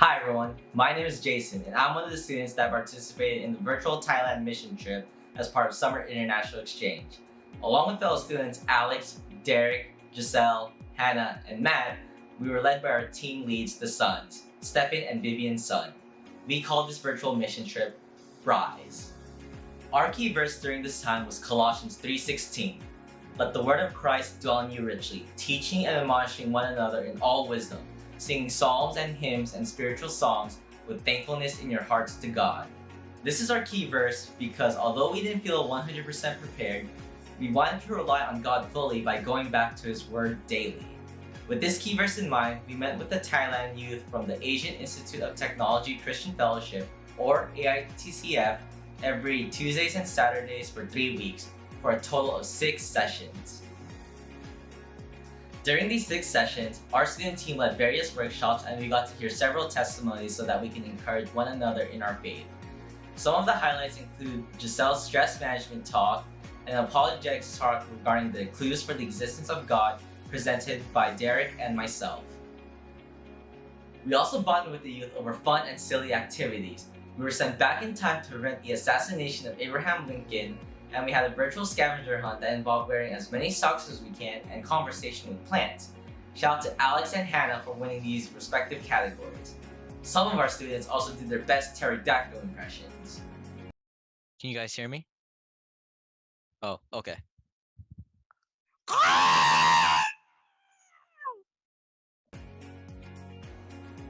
Hi everyone, my name is Jason and I'm one of the students that participated in the virtual Thailand mission trip as part of Summer International Exchange. Along with fellow students Alex, Derek, Giselle, Hannah, and Matt, we were led by our team leads, the Sons, Stefan and Vivian's son. We called this virtual mission trip Rise. Our key verse during this time was Colossians 3:16. Let the word of Christ dwell in you richly, teaching and admonishing one another in all wisdom, singing psalms and hymns and spiritual songs with thankfulness in your hearts to God. This is our key verse because although we didn't feel 100% prepared, we wanted to rely on God fully by going back to His Word daily. With this key verse in mind, we met with the Thailand youth from the Asian Institute of Technology Christian Fellowship, or AITCF, every Tuesdays and Saturdays for 3 weeks, for a total of 6 sessions. During these 6 sessions, our student team led various workshops and we got to hear several testimonies so that we can encourage one another in our faith. Some of the highlights include Giselle's stress management talk, an apologetics talk regarding the clues for the existence of God presented by Derek and myself. We also bonded with the youth over fun and silly activities. We were sent back in time to prevent the assassination of Abraham Lincoln, and we had a virtual scavenger hunt that involved wearing as many socks as we can and conversation with plants. Shout out to Alex and Hannah for winning these respective categories. Some of our students also did their best pterodactyl impressions. Can you guys hear me? Oh, okay.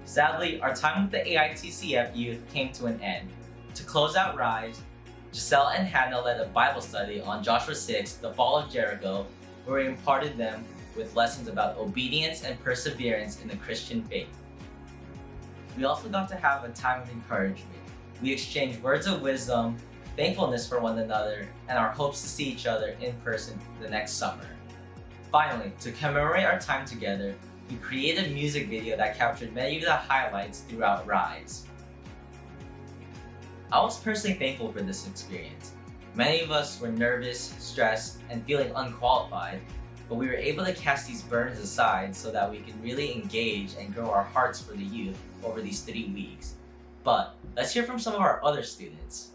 Sadly, our time with the AITCF youth came to an end. To close out Rise, Giselle and Hannah led a Bible study on Joshua 6, the fall of Jericho, where we imparted them with lessons about obedience and perseverance in the Christian faith. We also got to have a time of encouragement. We exchanged words of wisdom, thankfulness for one another, and our hopes to see each other in person the next summer. Finally, to commemorate our time together, we created a music video that captured many of the highlights throughout Rise. I was personally thankful for this experience. Many of us were nervous, stressed, and feeling unqualified, but we were able to cast these burdens aside so that we can really engage and grow our hearts for the youth over these 3 weeks. But let's hear from some of our other students.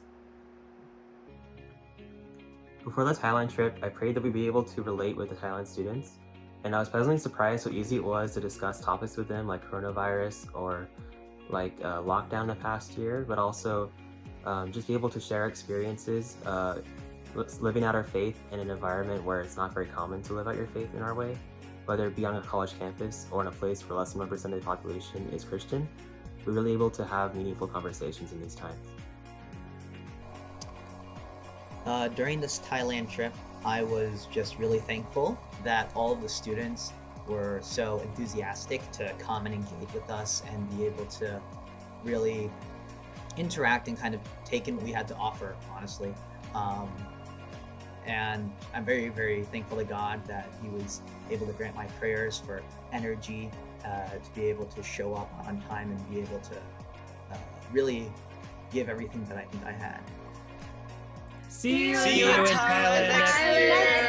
Before the Thailand trip, I prayed that we'd be able to relate with the Thailand students, and I was pleasantly surprised how easy it was to discuss topics with them like coronavirus or like lockdown the past year, but also just be able to share experiences living out our faith in an environment where it's not very common to live out your faith in our way, whether it be on a college campus or in a place where less than 1% of the population is Christian. We're really able to have meaningful conversations in these times. During this Thailand trip, I was just really thankful that all of the students were so enthusiastic to come and engage with us and be able to really interact and kind of take in what we had to offer, honestly. And I'm very, very thankful to God that He was able to grant my prayers for energy to be able to show up on time and be able to really give everything that I think I had. See you in Thailand next year.